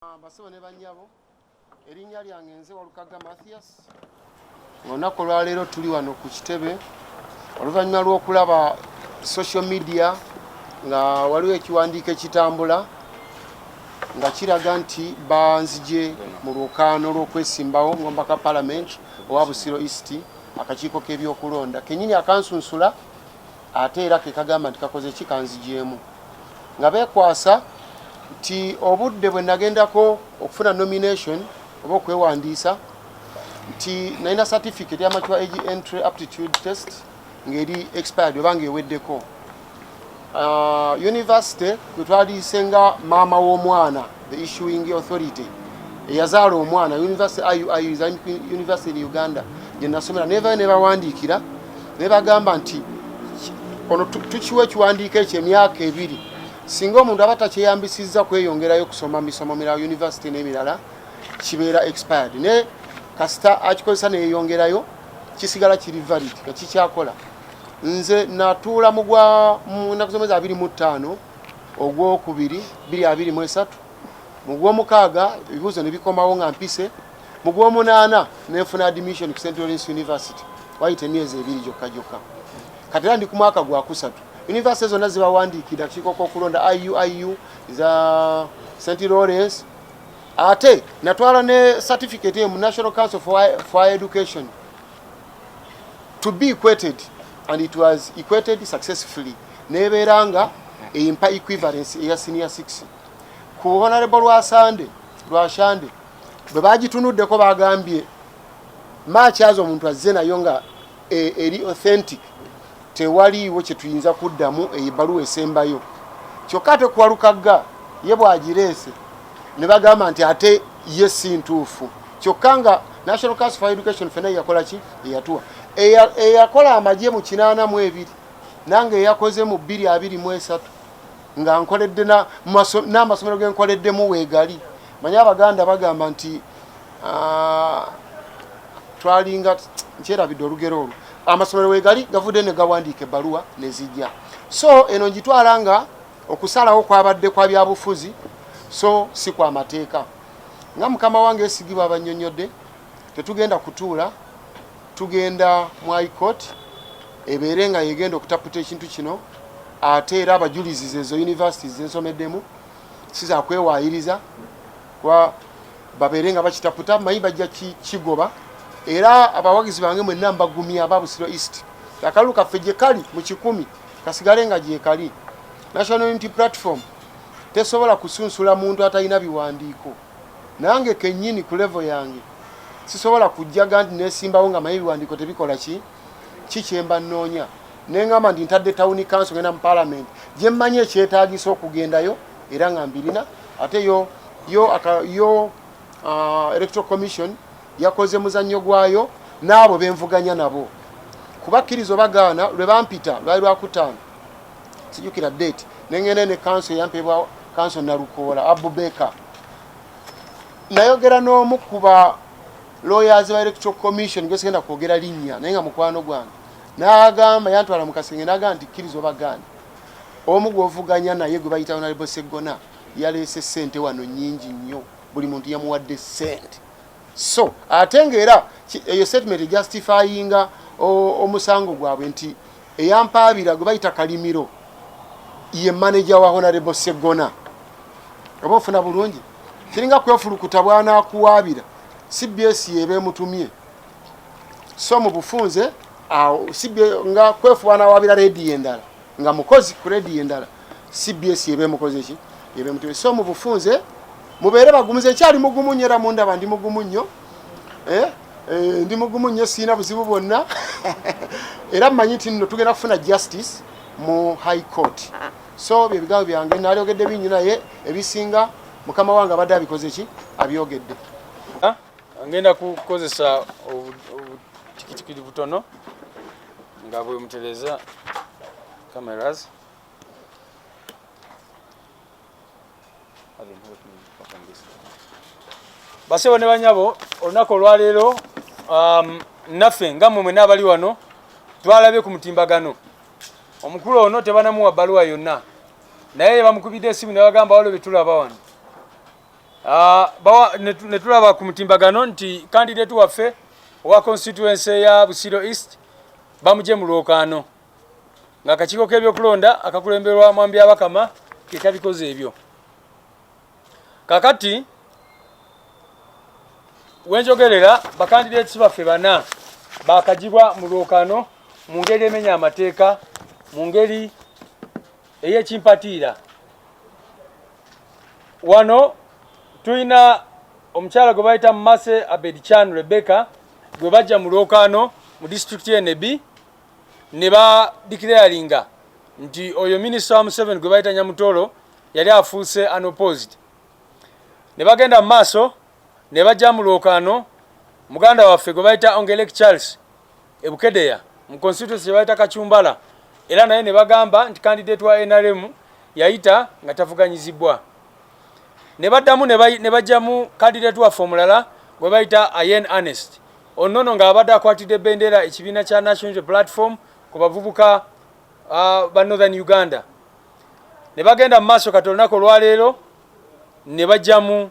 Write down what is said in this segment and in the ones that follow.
Basebo ne bannyabo erinnya lyange nze Walukaga Mathias. Olunaku lwaleero tuli wano ku kitebe oluvannyuma lw'okulaba social media nga waliwo ekiwandiiko ekitambula nga kiraga nti banzije mu lwokaano lw'okwesimbawo ngomba ka Parliament owa Busiro East akakiiko k'ebyokulonda kennyini akansunsula ate era ke kagamba nti kakoze ki kanzijeemu nga beekwasa nti obudde bwe nagendako okufuna nomination oba okwewandiisa nti nalina certificate ya mature age entry aptitude test ngeri expired oba ng'eweddeko. University kwe twaliise nga maama w'omwana the issuing authority eyazaala omwana University IUI Islamic University in Uganda gye nasomera nevayo ne bawandiikira ne bagamba nti ono tukiwa ekiwandiiko ekyo emyaka ebiri singa omuntu aba takyeyambisizza kweyongerayo kusoma misomo mirala university n'emirala kibeera expired ne kasita akikozesa neyeyongerayo kisigala kiri valid nga kikyakola. Nze natuula mu nnaku z'omwezi 25 ogwokubiri 2023 mu gw'omukaaga ebibuuzo ne bikomawo nga mpise mu gw'omunaana nenfuna admission ku St. Lawrence University wayita emyezi 2 gyokka kati era ndi ku mwaka gwakusatu. University zonna zibawandiikira akiiko k'okulonda IUIU za St. Lawrence ate natwala ne certificate mu National Council for Education to be equated and it was equated successfully nebeera nga eyimpa equivalence eya senior 6 ku Honorable Lwashande bwe bagitunuddeko bagambye makyazo omuntu azze nayo nga eri authentic tewaliiwo kye tuyinza kuddamu eyibaluwa esembayo kyokka ate ku Walukaga ye bwagireese ne bagamba nti ate ye si ntuufu kyokka nga National Council for Education fena yakola ki eyatuwa eyakola amagye mu 82 nange eyakoze mu 223 nga nkoledde n'amasomero ge nkoleddemu weegali manyi Abaganda bagamba nti twalinga nkyerabidde olugero olwo amasomero weegali gavudde ne gawandiika ebbaluwa ne zijja. So eno ngitwala nga okusalawo kwabadde kwa byabufuzi so si kwa mateeka nga mukama wange esigibwa abannyonnyodde tetugenda kutuula tugenda mu High Court ebeere nga yegenda okutaputa ekintu kino ate era abajulizi ezo universities zensomeddemu siza kwewaayiriza kwa babeere nga bakitaputa manyi bajja kigoba era abawagizi bange mwenna mbagumya aba Busiro East akalulu kaffe gye kali mu 10 kasigale nga gye kali. National Unity Platform tesobola kusunsula muntu atalina biwandiiko nange kennyini ku level yange sisobola kujjaga nti nesimbawo nga manyi biwandiiko tebikola kikyemba nnoonya neŋŋamba nti ntadde town council ngenda mu Parliament gye mmanyi ekyetaagisa okugendayo era nga mbirina ate yo Electoral Commission yakoze muzannyo gwayo n'abo benvuganya nabo kubakkirizo bagaana lwe bampita lwali lwakutaano sijjukira date nengende ne council yampebwa council Nalukoola Abubeka nayogera n'omu kuba lawyers ba Electoral Commission gwesigenda kwogera linnya naye nga mukwano gwange n'agamba yantwala mu kasenge n'agamba nti kkirizo bagaana omu gw'ovuganya naye gwe bayita Honorable Sseggona yaleese ssente wano nnyingi nnyo buli muntu yamuwadde ssente. So ate ng'era eyo statement justifyinga omusango gwabwe nti eyampaabira gwe bayita Kalimiro ye manager wa Honorable Sseggona oba ofuna bulungi kiringa kwefulukuta bwana akuwaabira CBS yebe mutumye so mu bufunze nga kwefuwana wabira ready endala nga mukozi ku ready endala CBS yebe mukozi ki yebe mutumye so mu bufunze mubeere bagumuze kyali mugumu nyera mundaba ndi mugumu nnyo ndi mugumu nnyo siina buzibu bwonna era mmanyi nti nno tugenda kufuna justice mu High Court so bye bigambo byange nalyogedde bingi naye ebisinga mukama wange abadde abikoze ki abyogedde. Ngenda kukozesa obutikitiki butono nga bwe mutereza cameras basebo ne banyabo olunaku olwaleero naffe nga mmwe mwena abali wano twalabye ku mutimbagano omukulu ono tebanamuwa bbaluwa yonna naye bamukubidde esimu ne bagamba waliwo bye tulaba wano netulaba ku mutimbagano nti candidate waffe owa constituency ya Busiro East bamuje mu lwokaano nga akakiiko k'ebyokulonda akakulemberwa Mwambi Abakama ke kabikoze ebyo. Kakati wenjogerera bakandidates baffe bana bakajibwa mu lwokaano mu ngeri emenya amateeka, mu ngeri ey'ekimpatiira. Wano tuina omukyala gwe bayita Mase Abedichan Rebecca gwe bajja mu lwokaano mu district y'Enebi ne ba declaringa nti oyo minister wa Museveni gwe bayita Nyamutolo yali afuuse unopposed. Ne bagenda mu maaso ne bajja mu lwokaano muganda waffe gwe bayita Ongelek Charles Ebukedeya mu constituency gye bayita Kachumbala, era naye ne bagamba nti candidate wa NRM yayita nga tavuganyizibwa. Ne baddamu ne bajjamu candidate waffe omulala gwe bayita Ayen Ernest, onnono ng'abadde akwatidde bendera ekibiina kya National Unity Platform ku bavubuka ba Northern Uganda. Ne bagenda mu maaso kati olunaku olwaleero ne bajjamu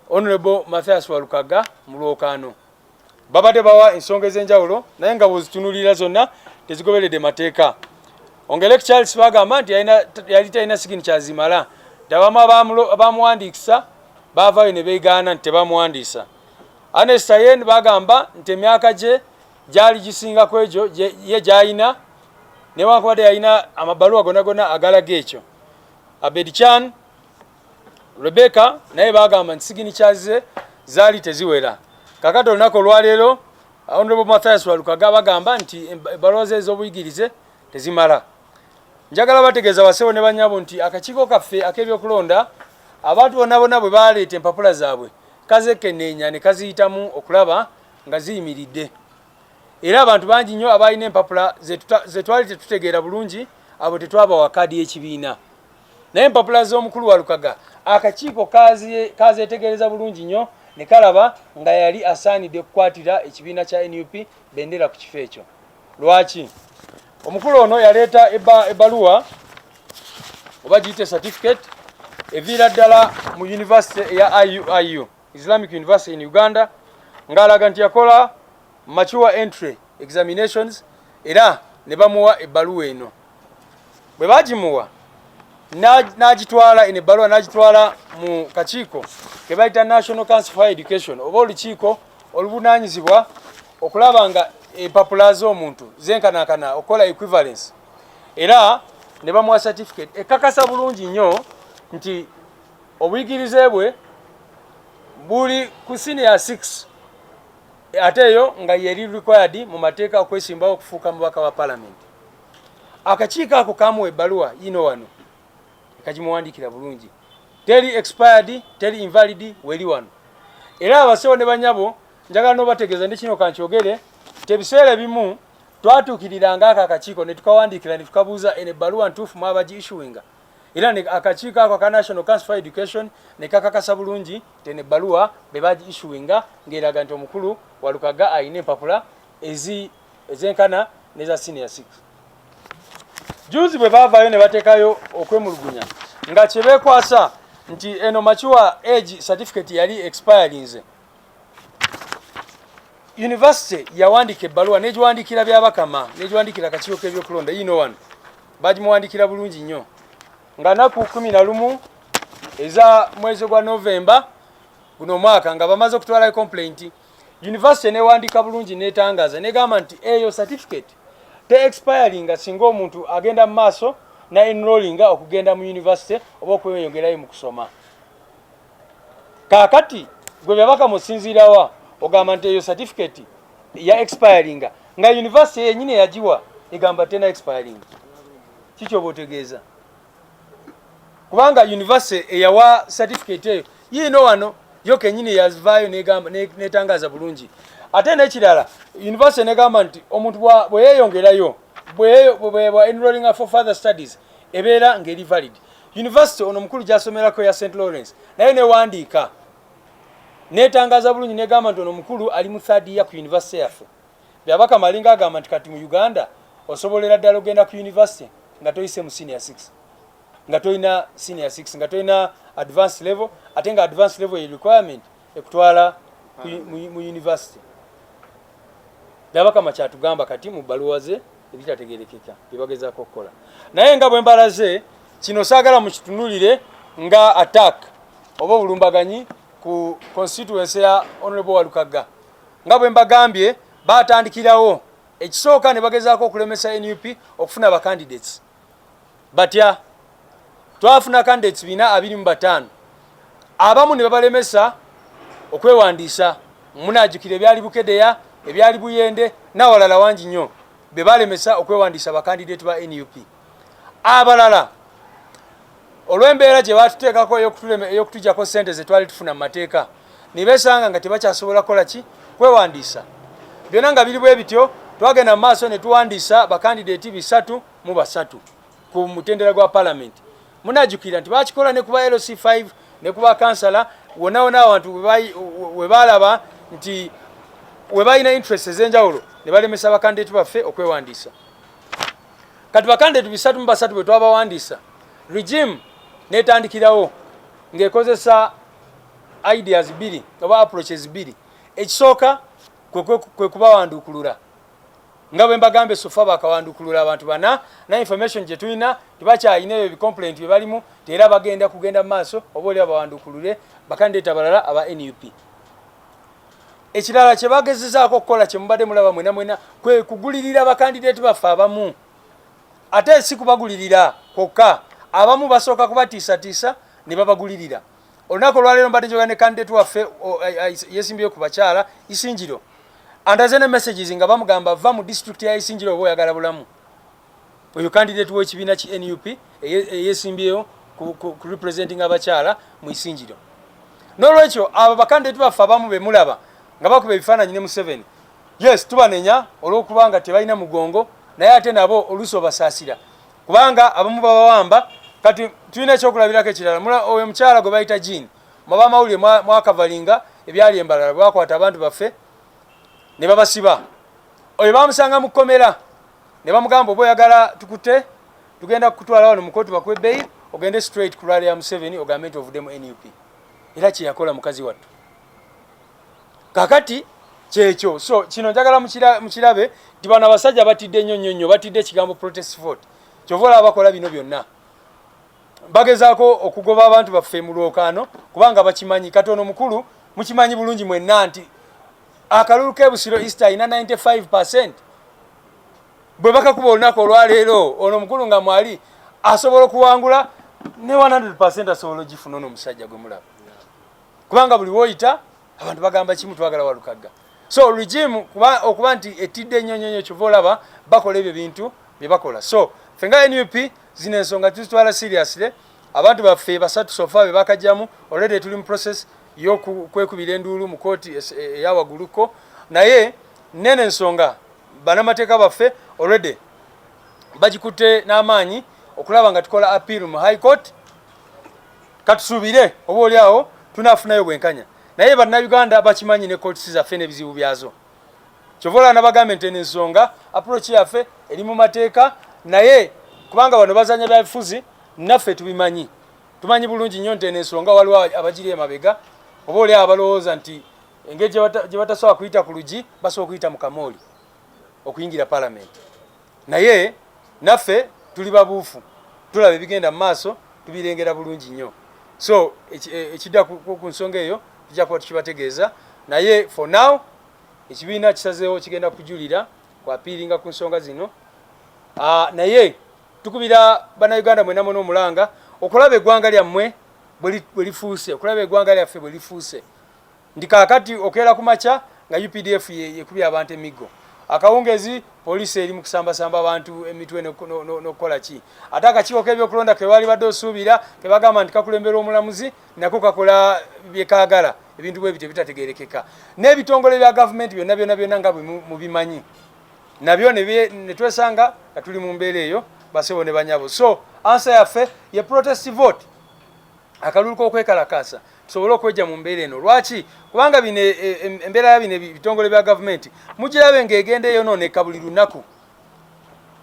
Honorable Mathias Walukaga mu lwokaano. Babadde bawa ensonga ez'enjawulo naye nga bw'ozitunulira zonna tezigoberedde mateeka. Ongelek Charles bagamba nti yali talina sigini kyazimala, abamu abamuwandiikisa baavaayo ne beegaana nti tebamuwandiisa. Ernest Ayen bagamba nti emyaka gye gyali gisinga ku egyo ye gy'alina newankubadde yalina amabaluwa gonna agalaga ekyo. Abedichan Rebecca naye bagamba nti sigini kyaze zaali teziwera. Kakati olunaku olwaleero Honorable Mathias Walukaga bagamba nti ebbaluwa ze ez'obuyigirize tezimala. Njagala bategeeza basewo ne banyabo nti akakiiko kaffe ak'ebyokulonda abantu bonna bwe baleeta empapula zaabwe kazekenneenya ne kaziyitamu okulaba nga ziyimiridde. Era abantu bangi nnyo abalina empapula ze twali tetutegeera bulungi abo tetwabawa kaadi y'ekibiina. Naye empapula z'omukulu Walukaga akakiiko kazeetegereza bulungi nnyo ne kalaba nga yali asaanidde okukwatira ekibiina kya NUP bendera ku kifo ekyo. Lwaki? Omukulu ono yaleeta ebbaluwa oba giyite certificate eviira ddala mu university eya IUIU, Islamic University in Uganda, ng'alaga nti yakola mature entry examinations era ne bamuwa ebbaluwa eno. Bwe bagimuwa n'agitwala eno ebbaluwa n'agitwala mu kakiiko ke bayita National Council for Education oba olukiiko oluvunaanyizibwa okulaba nga empapula z'omuntu zenkanankana okola equivalence, era ne bamuwa certificate ekakasa bulungi nnyo nti obuyigirize bwe buli ku senior 6 ate eyo nga yeri required mu mateeka okwesimbawo okufuuka mubaka wa parliament. Akakiiko ako kamuwa ebbaluwa yino wano kagimuwandiikira bulungi, teri expired teri invalid, weri wano. Era abasewo ne banyabo njagala n'obategeeza ndi kino kankyogere tebiseera bimu twatuukiriranga akakiiko ne tukawandiikira ne tukabuuza eno ebbaluwa ntuufu mu abagi issuinga, era akakiiko ako aka National Council for Education ne kakakasa bulungi tene ebbaluwa be bagi issuinga ng'eraga nti omukulu Walukaga alina empapula ezenkana neza senior 6. Juzi bwe baavaayo ne bateekayo okwemulugunya nga kye beekwasa nti eno mature age certificate yali expirinze. University yawandiika ebbaluwa n'egiwandiikira byabakama n'egiwandiikira akakiiko k'ebyokulonda yino wano bagimuwandiikira bulungi nnyo nga naku 11 eza mwezi gwa Novemba guno mwaka nga bamaze okutwalayo complaint. University newandiika bulungi netangaza negamba nti eyo certificate te expiring singa omuntu agenda mu maaso na enrolling okugenda mu university oba okweyongerayo mu kusoma. Kakati gwe byabaka musinzirawa ogamba nti eyo certificate ya expiring nga university yenyine yajiwa egamba tena expiring. Kikyo botegeeza kubanga university eyawa certificate eyo yino wano yo kenyine yazvayo negamba netangaza bulungi. Ate n'ekirala university negamba nti omuntu bwe yeyongerayo bwe enrolling for further studies ebeera ngeri valid. University ono mukulu gyasomerako ya St Lawrence naye newandiika netangaza bulungi negamba nti ono mukulu ali mu 3rd year ku university yaffe. Byabaka malinga agamba nti kati mu Uganda osobolera ddala ogenda ku university nga toyise mu senior 6 nga toyina senior 6 nga toyina advanced level ate nga advanced level ye requirement ekutwala mu university. Dabakama kyatugamba kati mu baluwa ze ebitategerekeka byebagezaako okukola. Naye nga bwe mbalaze kino saagala mu kitunulire nga attack oba obulumbaganyi ku constituency ya Honorable Walukaga. Nga bwe mbagambye batandikirawo ekisooka ne bagezaako okulemesa NUP okufuna ba candidates. Batya twafuna candidates 425 abamu ne babalemesa okwewandiisa munajjukira ebyali Bukedeya ebyali Buyende n'awalala wangi nnyo be balemesa okwewandiisa ba candidate ba NUP. Abalala olw'embeera gye batuteekako ey'okutujjako ssente ze twali tufuna mu mateeka ne beesanga nga tebakyasobola kukola ki kwewandiisa. Byonna nga biri bwe bityo twagenda mu maaso ne tuwandiisa ba candidate 303 ku mutendera gwa parliament. Munajjukira nti bakikola ne kuba LC5 ne kuba kansala wonna abantu we balaba nti we balina interest ez'enjawulo ne balemesa ba candidate baffe okwewandiisa. Kati ba candidate 303 bwe twabawandiisa regime netandikirawo ng'ekozesa ideas bbiri oba approaches bbiri. Ekisooka kwe kubawandukulula nga bwe mbagambe sofa bakawandukulula abantu bana na information gye tulina tebakyalina ebyo complaint bye balimu era kugenda mu maaso oba oli abawandukulule bakandidate abalala aba NUP. Ekirala kye bagezezaako okukola kye mubadde mulaba mwena kwe kugulirira bakandidate baffe abamu. Ate si kubagulirira kwokka, abamu basooka kubatiisatiisa ne babagulirira. Olunaku olwaleero mbadde njogera ne candidate waffe yeesimbyeyo ku bakyala Isinjiro. Andaze ne messages nga bamugamba va mu district ya Isinjiro oba oyagala bulamu. Oyo candidate w'ekibiina ki NUP yeesimbyeyo ku representing abakyala mu Isinjiro. N'olwekyo abo bakandidate baffe abamu be mulaba nga bakuba ebifaananyi ne Museveni. Yes, tubanenya olw'okubanga tebalina mugongo naye ate nabo oluusi obasaasira kubanga abamu babawamba. Kati tulina ekyokulabirako ekirala. Oyo mukyala gwe bayita Jean mwaba mawulire mwakavalinga ebyali embalala bwakwata abantu baffe ne babasiba. Oyo bamusanga mu kkomera ne bamugamba oba oyagala tukute tugenda kukutwala wano mu kooti bakuwe bail ogende straight ku rally ya Museveni ogambe nti ovuddemu NUP. Era kye yakola mukazi wattu. Kakati kyekyo. So kino njagala mukirabe nti bano abasajja batidde nnyo batidde ekigambo protest vote. Kyova olaba bakola bino byonna. Bagezaako okugoba abantu baffe mu lwokaano kubanga bakimanyi. Katono mukulu mukimanyi bulungi mwenna nti akalulu k'Ebusiro East ina 95%. Bwe bakakuba olunaku olwaleero ono mukulu nga mwali asobola okuwangula ne 100% asobola ogifuna ono omusajja gwe mulaba. Kubanga buli woyita abantu bagamba kimu twagala Walukaga. So regime okuba nti etidde nnyo kyova olaba bakola ebyo bintu bye bakola. So fenga NUP zino ensonga tuzitwala seriously. Abantu baffe basatu sofa be bakajjamu already tuli mu process y'okwekubira enduulu mu kooti eyawaguluko. Naye nene ensonga banamateeka baffe already bagikutte n'amaanyi okulaba nga tukola appeal mu High Court. Katusuubire oba oli awo tunaafunayo bwenkanya. Naye bannayuganda bakimanyi ne kooti zaffe n'ebizibu byazo. Kyovola nabagambe nti ensonga approach yaffe eri mu mateeka naye kubanga bano bazanya byabufuzi naffe tubimanyi. Tumanyi bulungi nnyo nti ensonga waliwo abagiri emabega oba oli abalowooza nti engeri gye batasobola kuyita ku lugi basobola okuyita mu kamooli okuyingira parliament. Naye naffe tuli babuufu tulaba ebigenda mu maaso tubirengera bulungi nnyo. So ekidda ku nsonga eyo tujja kuba tukibategeeza. Naye for now ekibiina kisazeewo kigenda kujulira kwapiiringa ku nsonga zino. Naye tukubira bannayuganda mwena n'omulanga okulaba eggwanga lyammwe bwe lifuuse, okulaba eggwanga lyaffe bwe lifuuse. Ndi kaakati okeera ku makya nga UPDF yekubya abantu emiggo. Akawungezi poliisi eri mu kusambasamba abantu emitwe n'okukola ki. Ate akakiiko k'ebyokulonda ke baali badde osuubira ke bagamba nti kakulembera omulamuzi nako kakola bye kaagala. Ebintu bwe bityo bitategeerekeka. N'ebitongole bya gavumenti byonna nga bwe mubimanyi. Nabyo ne twesanga nga tuli mu mbeera eyo basebo ne banyabo. So answer yaffe ye protest vote. Akalulu k'okwekalakaasa tusobole okwejja mu mbeera eno. Lwaki? Kubanga bino embeera ya bino ebitongole bya gavumenti mugirabe ng'egenda eyonooneka buli lunaku.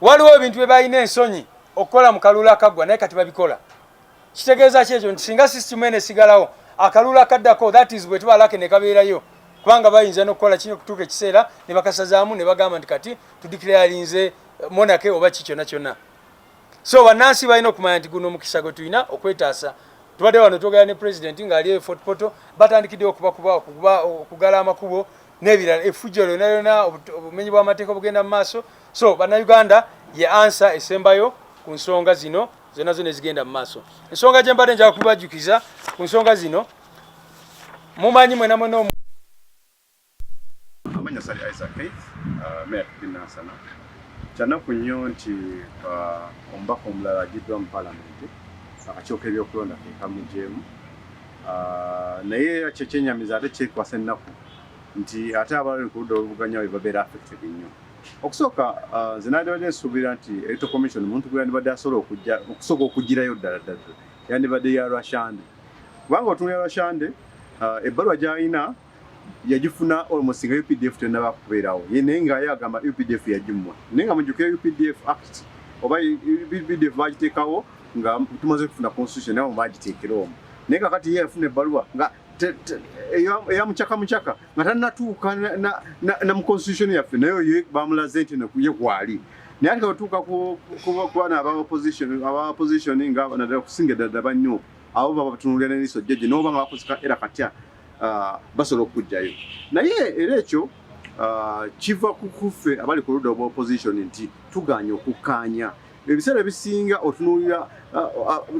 Waliwo ebintu bye balina ensonyi okukola mu kalulu akaggwa naye kati babikola. kitegeeza kyekyo nti singa system ene sigalawo akalula kaddako, that is bwe tubalake ne kabeerayo kubanga bayinza n'okukola kino okutuuka ekiseera ne bakasazaamu ne bagamba nti kati tudikiralinze monake oba kikyona kyonna. So bannansi balina okumanya nti guno omukisa gwe tulina okwetaasa. Tubadde wano twogera ne president ng'ali Fort Portal batandikidde okugala amakubo n'ebirala effujjo lyonna obumenyi bw'amateeka obugenda mu maaso. So bannayuganda ye answer esembayo ku nsonga zino zonna zonna ezigenda mu maaso. Ensonga gye mbadde njagala kubajjukiza ku nsonga zino mumanyi mwena mwena amanya sali Isaac Meya Binasana kyanaku nnyo nti omubaka omulala agiddwa mu palamenti akakyoka ebyokulonda kekamujjeemu naye kyekyenyamiza ate kyekwasa ennaku nti ate abalali ku ludda oluvuganya bwe babeera affected nnyo. Okusooka nze nandibadde nsuubira nti electoral commission omuntu gwe yandibadde asobola okusooka okugirayo ddala yandibadde ya Rwashande kubanga otunula Rwashande ebbaluwa gy'alina yagifuna almost nga UPDF tennaba kubeerawo ye naye ng'aye agamba UPDF yagimwa naye nga mujjukira UPDF Act oba UPDF bagiteekawo nga tumaze kufuna constitution naye bagiteekera omwo naye kakati ye yafuna ebbaluwa nga eyamucaka nga tannatuuka na mu constitution yaffe naye ye bamulaze nti ye kwali naye ate batuuka kubana aba opposition nga naddala okusinga eddala bannyo abo baba batunulira n'eriiso jjajje n'oba nga bakozesa era katya basobola okujjayo naye era ekyo kiva kuffe abali ku ludda obwa opposition nti tuganya okukkaanya ebiseera ebisinga otunuulira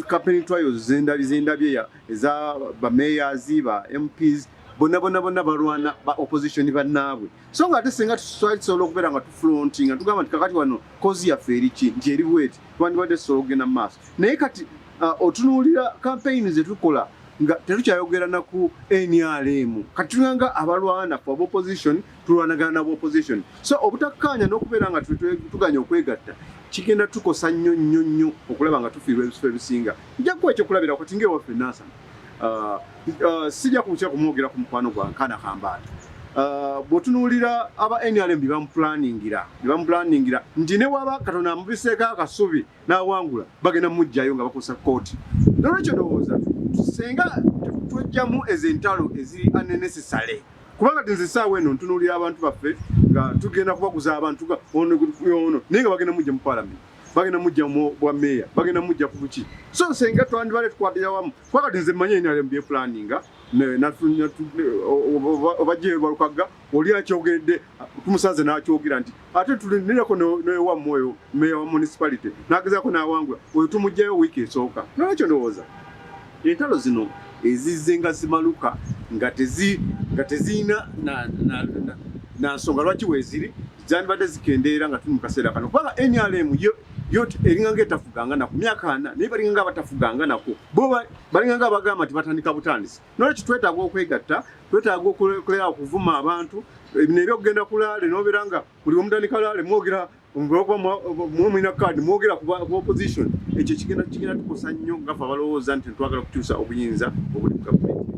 campaign trials zendabye eza bamayors ba MPs bonna balwana ba opposition bannaabwe so nga ate singa tusobola okubeera nga tufronting nga tugamba nti kakati wano kozi yaffe eriki nti eri bweti twandibadde tusobola okugenda mu maaso naye kati otunuulira campaign zetukola nga tetukyayogera naku NRM kati tulanga abalwana ku opposition tulwanagana nabo opposition so obutakkaanya n'okubeera nga tuganya okwegatta kigenda tukosa nnyo okulaba nga tufiirwa ebisifo ebisinga nja kuwa ekyokulabira kati ng'ewaffe Nansana sijja kukya kumwogera ku mukwano gwa Nkana Kambala bw'otunuulira aba NRM bamupulaningira nti ne waba Katonda amubiseeko akasubi n'awangula bagenda mujjayo nga bakosa kooti nolwekyo ndowooza senga twejjamu ez'entalo eziri unnecessary kubanga nze saawa eno ntunuulira abantu baffe nga tugenda kubaguza abantu ono naye nga bagenda mujja mu palamenti bagenda mujja bwa meya bagenda mujja ku buki so senga twandibale tukwatira wamu kwakati nze manye NRM byepulaninga obajje balukaga oli akyogedde tumusaze n'akyogera nti ate tulinireko n'ewamu oyo meya wa municipality n'agezaako n'awangula oyo tumugjayo wiiki esooka nolwekyo ndowooza entalo zino ezizze nga zimaluka nga tezirina na nsonga lwaki weeziri zandibadde zikendeera nga tuli mu kaseera kano kubanga NRM yo eringa ng'etafuganga nako myaka 4 naye balinga nga batafuganga nako bo balinga nga bagamba nti batandika butandisi nolwekyo twetaaga okwegatta twetaaga okulera okuvuma abantu bino ebyokugenda kulaale n'obeera nga buli omutandika laale mwogera mwina kaadi mwogera ku opposition ekyo kigenda tukosa nnyo nga ffe abalowooza nti twagala kukyusa obuyinza obuli mu gavumenti